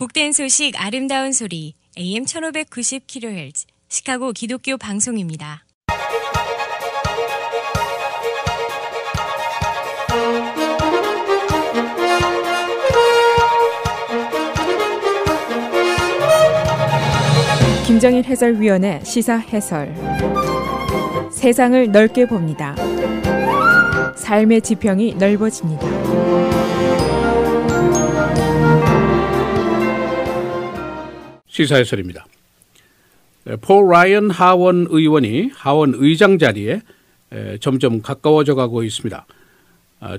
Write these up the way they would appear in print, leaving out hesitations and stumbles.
복된 소식 아름다운 소리 AM 1590kHz 시카고 기독교 방송입니다. 김정일 해설위원의 시사 해설. 세상을 넓게 봅니다. 삶의 지평이 넓어집니다. 시사 해설입니다. 폴 라이언 하원 의원이 하원 의장 자리에 점점 가까워져 가고 있습니다.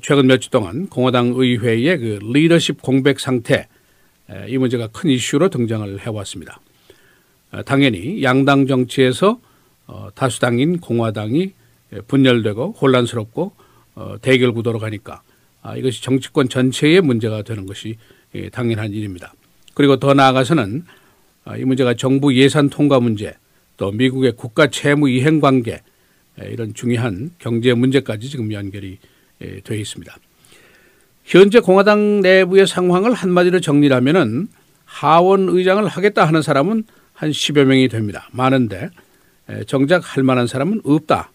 최근 몇 주 동안 공화당 의회의 그 리더십 공백 상태, 이 문제가 큰 이슈로 등장을 해왔습니다. 당연히 양당 정치에서 다수당인 공화당이 분열되고 혼란스럽고 대결 구도로 가니까 이것이 정치권 전체의 문제가 되는 것이 당연한 일입니다. 그리고 더 나아가서는 이 문제가 정부 예산 통과 문제, 또 미국의 국가 채무 이행 관계, 이런 중요한 경제 문제까지 지금 연결이 되어 있습니다. 현재 공화당 내부의 상황을 한마디로 정리하면은 하원 의장을 하겠다 하는 사람은 한 10여 명이 됩니다. 많은데 정작 할 만한 사람은 없다.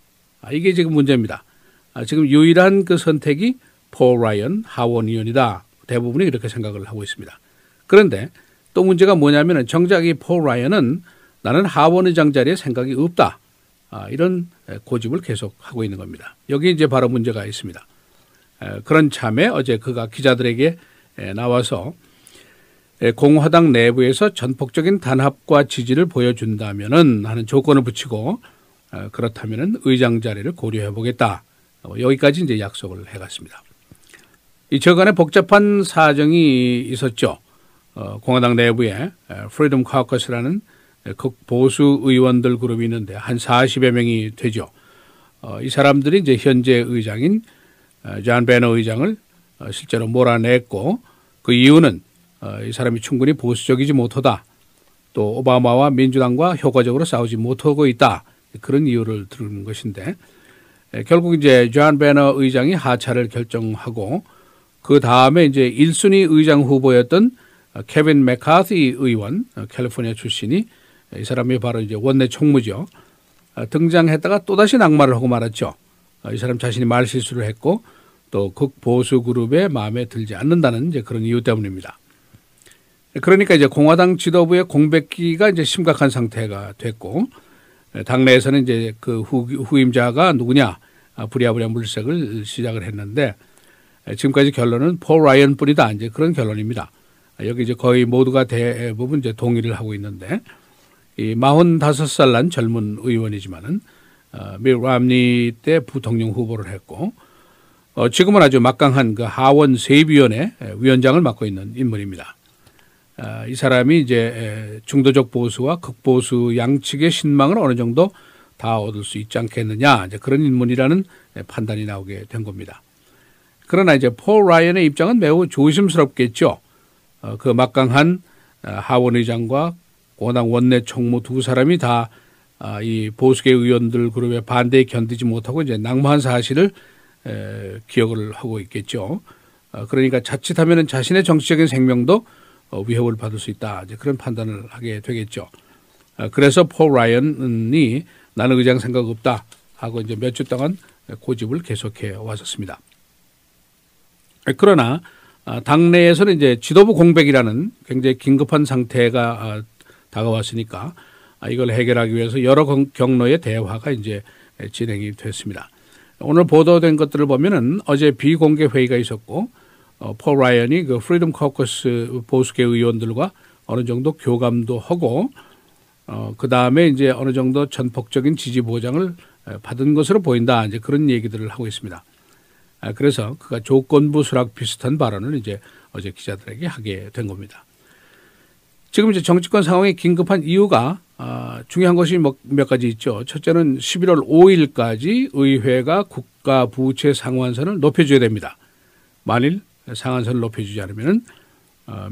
이게 지금 문제입니다. 지금 유일한 그 선택이 폴 라이언 하원 의원이다. 대부분이 이렇게 생각을 하고 있습니다. 그런데 또 문제가 뭐냐면 정작 이 폴 라이언은 나는 하원 의장 자리에 생각이 없다. 이런 고집을 계속 하고 있는 겁니다. 여기 이제 바로 문제가 있습니다. 그런 참에 어제 그가 기자들에게 나와서 공화당 내부에서 전폭적인 단합과 지지를 보여준다면은 하는 조건을 붙이고 그렇다면은 의장 자리를 고려해 보겠다. 여기까지 이제 약속을 해갔습니다. 이 저간에 복잡한 사정이 있었죠. 공화당 내부에 프리덤 카우커스라는 극보수 의원들 그룹이 있는데 한 40여 명이 되죠. 이 사람들이 이제 현재 의장인 존 베너 의장을 실제로 몰아냈고 그 이유는 이 사람이 충분히 보수적이지 못하다. 또 오바마와 민주당과 효과적으로 싸우지 못하고 있다. 그런 이유를 들은 것인데 결국 이제 존 베너 의장이 하차를 결정하고 그 다음에 이제 1순위 의장 후보였던 케빈 맥카티 의원, 캘리포니아 출신이 이 사람이 바로 이제 원내 총무죠. 등장했다가 또다시 낙마를 하고 말았죠. 이 사람 자신이 말 실수를 했고 또 극보수 그룹의 마음에 들지 않는다는 이제 그런 이유 때문입니다. 그러니까 이제 공화당 지도부의 공백기가 이제 심각한 상태가 됐고 당내에서는 이제 그 후임자가 누구냐 부랴부랴 물색을 시작을 했는데 지금까지 결론은 폴 라이언 뿐이다. 이제 그런 결론입니다. 여기 이제 거의 모두가 대부분 이제 동의를 하고 있는데 이 45살 난 젊은 의원이지만은 미 람니 때 부통령 후보를 했고 지금은 아주 막강한 그 하원 세입위원회 위원장을 맡고 있는 인물입니다. 이 사람이 이제 중도적 보수와 극보수 양측의 신망을 어느 정도 다 얻을 수 있지 않겠느냐 이제 그런 인물이라는 판단이 나오게 된 겁니다. 그러나 이제 폴 라이언의 입장은 매우 조심스럽겠죠. 그 막강한 하원 의장과 공화당 원내 총무 두 사람이 다 이 보수계 의원들 그룹의 반대에 견디지 못하고 이제 낙마한 사실을 기억을 하고 있겠죠. 그러니까 자칫하면 자신의 정치적인 생명도 위협을 받을 수 있다. 이제 그런 판단을 하게 되겠죠. 그래서 폴 라이언이 나는 의장 생각 없다 하고 이제 몇 주 동안 고집을 계속해 왔었습니다. 그러나 당내에서는 이제 지도부 공백이라는 굉장히 긴급한 상태가 다가왔으니까 이걸 해결하기 위해서 여러 경로의 대화가 이제 진행이 됐습니다. 오늘 보도된 것들을 보면은 어제 비공개 회의가 있었고 폴 라이언이 그 프리덤 카우커스 보수계 의원들과 어느 정도 교감도 하고 그 다음에 이제 어느 정도 전폭적인 지지 보장을 받은 것으로 보인다. 이제 그런 얘기들을 하고 있습니다. 그래서 그가 조건부 수락 비슷한 발언을 이제 어제 기자들에게 하게 된 겁니다. 지금 이제 정치권 상황이 긴급한 이유가 중요한 것이 몇 가지 있죠. 첫째는 11월 5일까지 의회가 국가 부채 상환선을 높여줘야 됩니다. 만일 상한선을 높여주지 않으면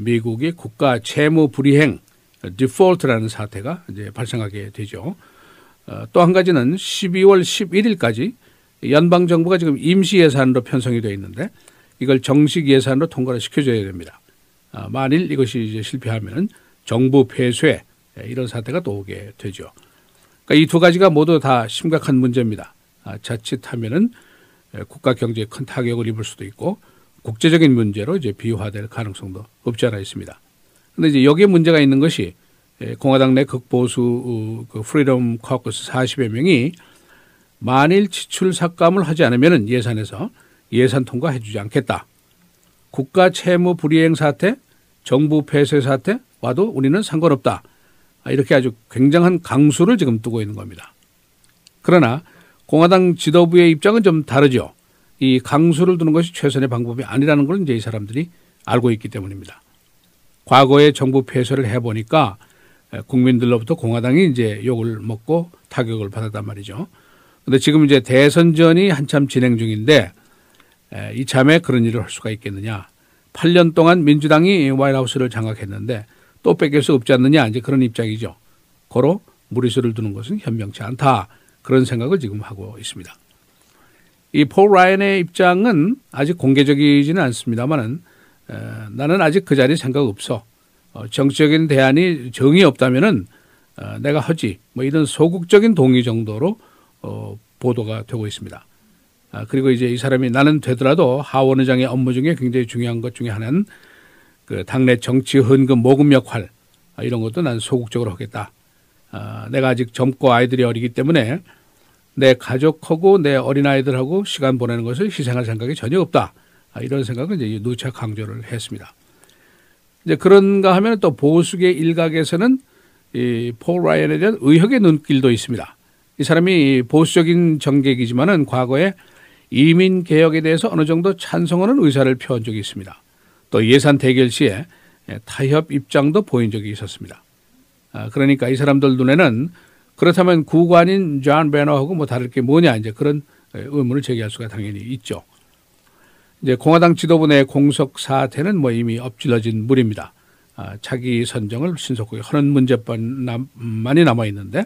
미국의 국가 채무 불이행 디폴트라는 사태가 이제 발생하게 되죠. 또 한 가지는 12월 11일까지 연방 정부가 지금 임시 예산으로 편성이 되어 있는데 이걸 정식 예산으로 통과를 시켜줘야 됩니다. 만일 이것이 이제 실패하면 정부 폐쇄 이런 사태가 또 오게 되죠. 그러니까 이 두 가지가 모두 다 심각한 문제입니다. 자칫하면은 국가 경제에 큰 타격을 입을 수도 있고 국제적인 문제로 이제 비화될 가능성도 없지 않아 있습니다. 그런데 이제 여기에 문제가 있는 것이 공화당 내 극보수 그 프리덤 커커스 40여 명이 만일 지출 삭감을 하지 않으면 예산에서 예산 통과해주지 않겠다. 국가 채무 불이행 사태, 정부 폐쇄 사태 와도 우리는 상관없다. 이렇게 아주 굉장한 강수를 지금 두고 있는 겁니다. 그러나 공화당 지도부의 입장은 좀 다르죠. 이 강수를 두는 것이 최선의 방법이 아니라는 걸 이제 이 사람들이 알고 있기 때문입니다. 과거에 정부 폐쇄를 해보니까 국민들로부터 공화당이 이제 욕을 먹고 타격을 받았단 말이죠. 그런데 지금 이제 대선전이 한참 진행 중인데 이참에 그런 일을 할 수가 있겠느냐. 8년 동안 민주당이 화이트하우스를 장악했는데 또 뺏길 수 없지 않느냐. 이제 그런 입장이죠. 고로 무리수를 두는 것은 현명치 않다. 그런 생각을 지금 하고 있습니다. 이 폴 라이언의 입장은 아직 공개적이지는 않습니다만은 나는 아직 그 자리에 생각 없어. 정치적인 대안이 정이 없다면은 내가 하지. 뭐 이런 소극적인 동의 정도로 보도가 되고 있습니다. 그리고 이제 이 사람이 나는 되더라도 하원 의장의 업무 중에 굉장히 중요한 것 중에 하나는 그 당내 정치 헌금 모금 역할 이런 것도 난 소극적으로 하겠다. 내가 아직 젊고 아이들이 어리기 때문에 내 가족하고 내 어린아이들하고 시간 보내는 것을 희생할 생각이 전혀 없다. 이런 생각을 이제 누차 강조를 했습니다. 이제 그런가 하면 또 보수계 일각에서는 이 폴 라이언에 대한 의혹의 눈길도 있습니다. 이 사람이 보수적인 정객이지만은 과거에 이민 개혁에 대해서 어느 정도 찬성하는 의사를 표한 적이 있습니다. 또 예산 대결 시에 타협 입장도 보인 적이 있었습니다. 그러니까 이 사람들 눈에는 그렇다면 구관인 존 베너하고 뭐 다를 게 뭐냐 이제 그런 의문을 제기할 수가 당연히 있죠. 이제 공화당 지도부 내 공석 사태는 뭐 이미 엎질러진 물입니다. 자기 선정을 신속하게 하는 문제만이 남아 있는데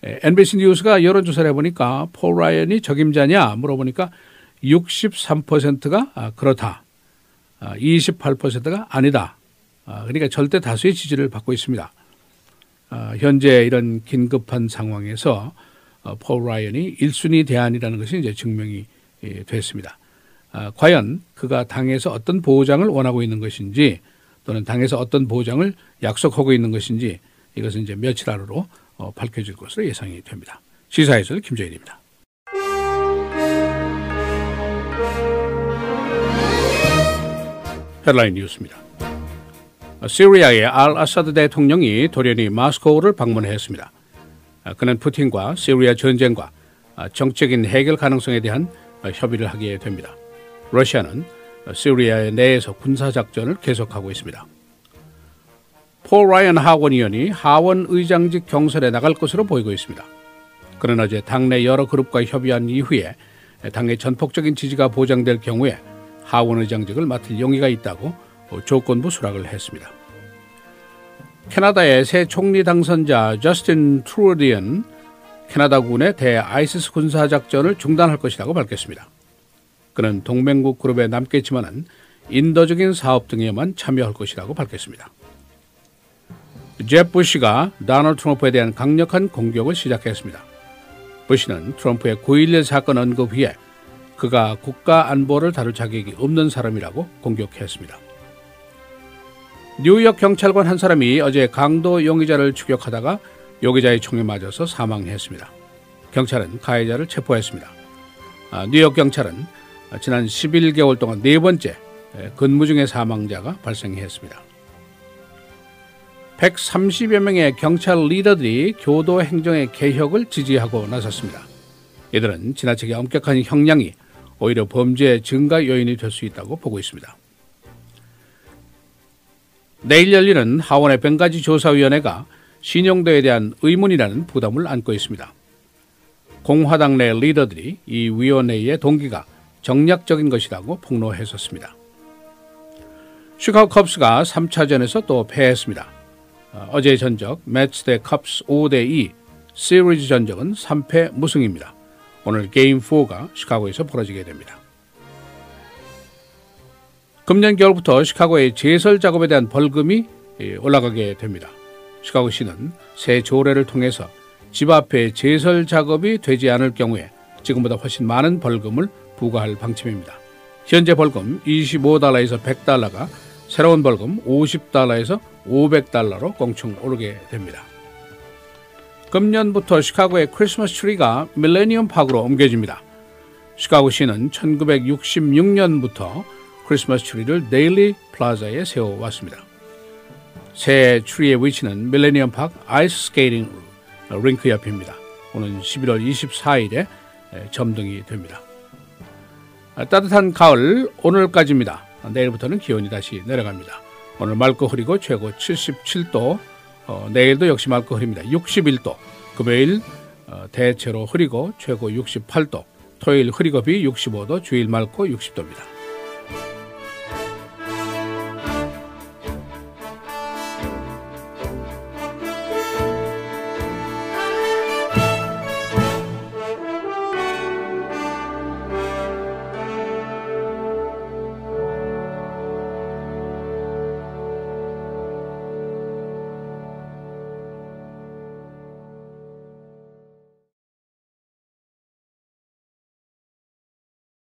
NBC 뉴스가 여론조사를 해보니까 폴 라이언이 적임자냐 물어보니까 63%가 그렇다. 28%가 아니다. 그러니까 절대 다수의 지지를 받고 있습니다. 현재 이런 긴급한 상황에서 폴 라이언이 1순위 대안이라는 것이 이제 증명이 됐습니다. 과연 그가 당에서 어떤 보장을 원하고 있는 것인지 또는 당에서 어떤 보장을 약속하고 있는 것인지 이것은 이제 며칠 안으로 밝혀질 것으로 예상이 됩니다. 시사해설 김정일입니다. 헤드라인 뉴스입니다. 시리아의 알 아사드 대통령이 돌연히 마스코우를 방문했습니다. 그는 푸틴과 시리아 전쟁과 정적인 해결 가능성에 대한 협의를 하게 됩니다. 러시아는 시리아 내에서 군사작전을 계속하고 있습니다. 폴 라이언 하원 의원이 하원 의장직 경선에 나갈 것으로 보이고 있습니다. 그는 어제 당내 여러 그룹과 협의한 이후에 당의 전폭적인 지지가 보장될 경우에 하원 의장직을 맡을 용의가 있다고 조건부 수락을 했습니다. 캐나다의 새 총리 당선자 저스틴 트루디언은 캐나다군의 대아이시스 군사작전을 중단할 것이라고 밝혔습니다. 그는 동맹국 그룹에 남겠지만은 인도적인 사업 등에만 참여할 것이라고 밝혔습니다. 제프 부시가 도널드 트럼프에 대한 강력한 공격을 시작했습니다. 부시는 트럼프의 9.11 사건 언급 후에 그가 국가 안보를 다룰 자격이 없는 사람이라고 공격했습니다. 뉴욕 경찰관 한 사람이 어제 강도 용의자를 추격하다가 용의자의 총에 맞아서 사망했습니다. 경찰은 가해자를 체포했습니다. 뉴욕 경찰은 지난 11개월 동안 네 번째 근무 중의 사망자가 발생했습니다. 130여 명의 경찰 리더들이 교도 행정의 개혁을 지지하고 나섰습니다. 이들은 지나치게 엄격한 형량이 오히려 범죄 증가 요인이 될 수 있다고 보고 있습니다. 내일 열리는 하원의 벵가지 조사위원회가 신용도에 대한 의문이라는 부담을 안고 있습니다. 공화당 내 리더들이 이 위원회의 동기가 정략적인 것이라고 폭로했었습니다. 시카고 컵스가 3차전에서 또 패했습니다. 어제 전적 매치 대 컵스 5대2 시리즈 전적은 3패 무승입니다. 오늘 게임 4가 시카고에서 벌어지게 됩니다. 금년 겨울부터 시카고의 제설 작업에 대한 벌금이 올라가게 됩니다. 시카고시는 새 조례를 통해서 집 앞에 제설 작업이 되지 않을 경우에 지금보다 훨씬 많은 벌금을 부과할 방침입니다. 현재 벌금 $25에서 $100가 새로운 벌금 $50에서 $500로 껑충 오르게 됩니다. 금년부터 시카고의 크리스마스 트리가 밀레니엄 파크로 옮겨집니다. 시카고시는 1966년부터 크리스마스 트리를 데일리 플라자에 세워왔습니다. 새 트리의 위치는 밀레니엄 파크 아이스 스케이팅 링크 옆입니다. 오는 11월 24일에 점등이 됩니다. 따뜻한 가을 오늘까지입니다. 내일부터는 기온이 다시 내려갑니다. 오늘 맑고 흐리고 최고 77도, 내일도 역시 맑고 흐립니다. 61도, 금요일 대체로 흐리고 최고 68도, 토요일 흐리고 비 65도, 주일 맑고 60도입니다.